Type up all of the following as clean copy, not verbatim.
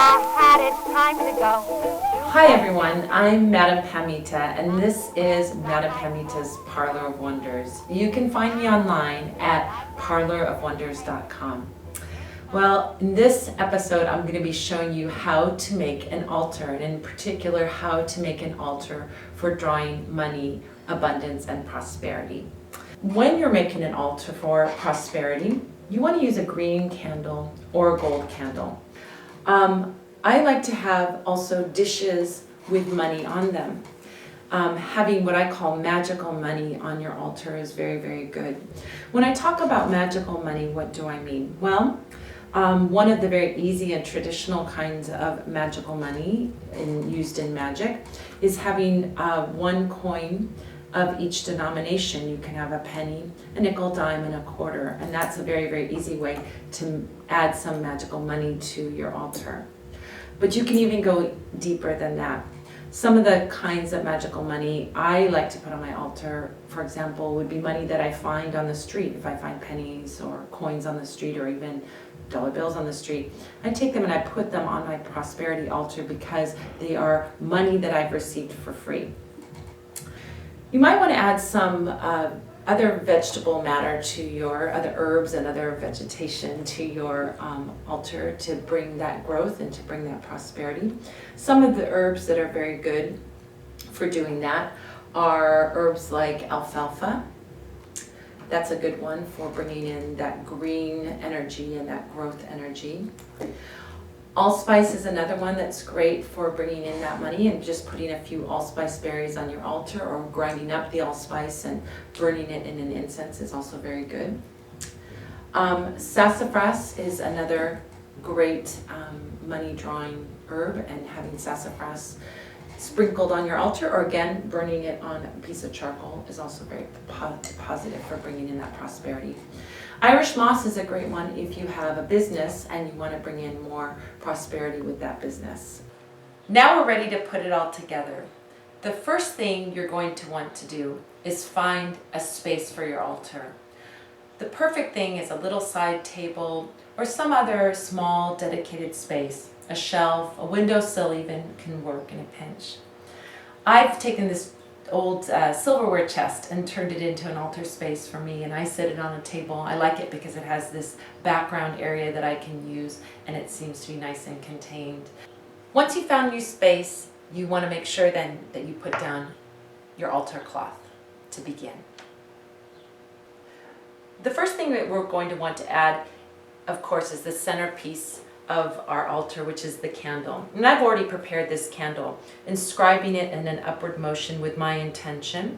I had it, time to go. Hi everyone, I'm Madam Pamita and this is Madam Pamita's Parlor of Wonders. You can find me online at parlorofwonders.com. Well, in this episode I'm going to be showing you how to make an altar, and in particular how to make an altar for drawing money, abundance, and prosperity. When you're making an altar for prosperity, you want to use a green candle or a gold candle. I like to have also dishes with money on them. Having what I call magical money on your altar is very, very good. When I talk about magical money, what do I mean? Well, one of the very easy and traditional kinds of magical money used in magic is having one coin of each denomination. You can have a penny, a nickel, dime, and a quarter, and that's a very, very easy way to add some magical money to your altar. But you can even go deeper than that. Some of the kinds of magical money I like to put on my altar, for example, would be money that I find on the street. If I find pennies or coins on the street or even dollar bills on the street, I take them and I put them on my prosperity altar because they are money that I've received for free. You might want to add some other vegetable matter to your other herbs and other vegetation to your altar to bring that growth and to bring that prosperity. Some of the herbs that are very good for doing that are herbs like alfalfa. That's a good one for bringing in that green energy and that growth energy. Allspice is another one that's great for bringing in that money, and just putting a few allspice berries on your altar or grinding up the allspice and burning it in an incense is also very good. Sassafras is another great money drawing herb, and having sassafras sprinkled on your altar or again burning it on a piece of charcoal is also very positive for bringing in that prosperity. Irish moss is a great one if you have a business and you want to bring in more prosperity with that business. Now we're ready to put it all together. The first thing you're going to want to do is find a space for your altar. The perfect thing is a little side table or some other small dedicated space. A shelf, a windowsill even can work in a pinch. I've taken this old silverware chest and turned it into an altar space for me, and I set it on a table. I like it because it has this background area that I can use, and it seems to be nice and contained. Once you've found your space, you want to make sure then that you put down your altar cloth to begin. The first thing that we're going to want to add, of course, is the centerpiece of our altar, which is the candle. And I've already prepared this candle, inscribing it in an upward motion with my intention,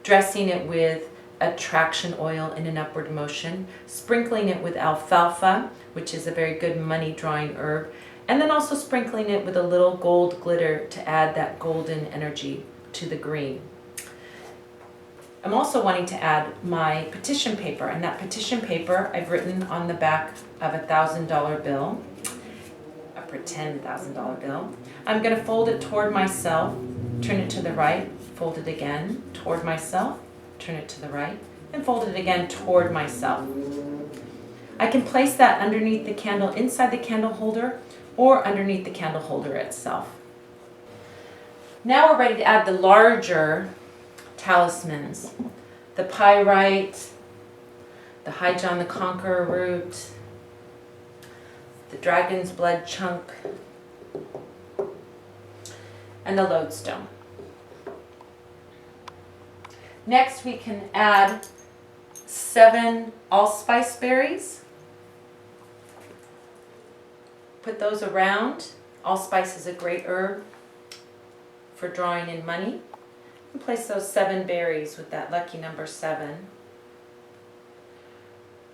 dressing it with attraction oil in an upward motion, sprinkling it with alfalfa, which is a very good money drawing herb, and then also sprinkling it with a little gold glitter to add that golden energy to the green. I'm also wanting to add my petition paper, and that petition paper I've written on the back of a $1,000 bill, a pretend $1,000 bill. I'm going to fold it toward myself, turn it to the right, fold it again toward myself, turn it to the right, and fold it again toward myself. I can place that underneath the candle, inside the candle holder, or underneath the candle holder itself. Now we're ready to add the larger talismans, the pyrite, the High John the Conqueror root, the dragon's blood chunk, and the lodestone. Next we can add 7 allspice berries. Put those around. Allspice is a great herb for drawing in money. And place those 7 berries with that lucky number 7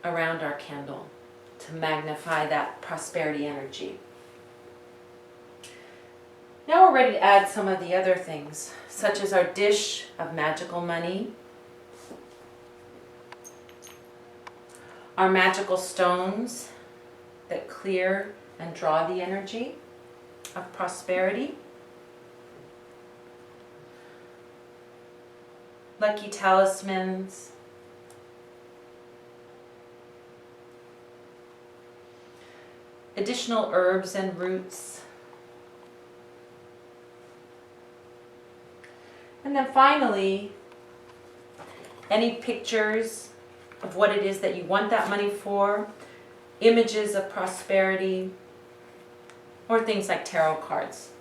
around our candle to magnify that prosperity energy. Now we're ready to add some of the other things, such as our dish of magical money, our magical stones that clear and draw the energy of prosperity, lucky talismans, additional herbs and roots And then finally, any pictures of what it is that you want that money for, images of prosperity, or things like tarot cards.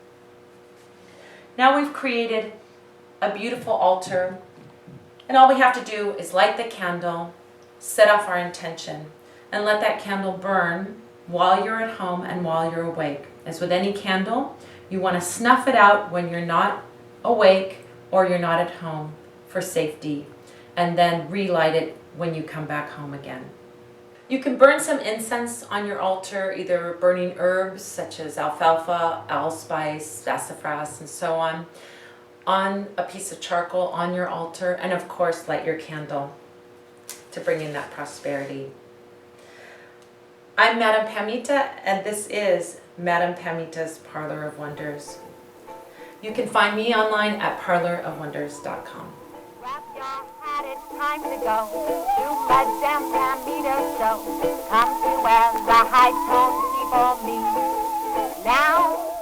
Now we've created a beautiful altar, and all we have to do is light the candle, set off our intention, and let that candle burn while you're at home and while you're awake. As with any candle, you want to snuff it out when you're not awake or you're not at home for safety, and then relight it when you come back home again. You can burn some incense on your altar, either burning herbs such as alfalfa, allspice, sassafras, and so on a piece of charcoal on your altar, and of course light your candle to bring in that prosperity. I'm Madame Pamita, and this is Madame Pamita's Parlor of Wonders. You can find me online at parlorofwonders.com. Grab your hat, it's time to go to Madame Pamita's show. Come to where the high-toned people meet. Now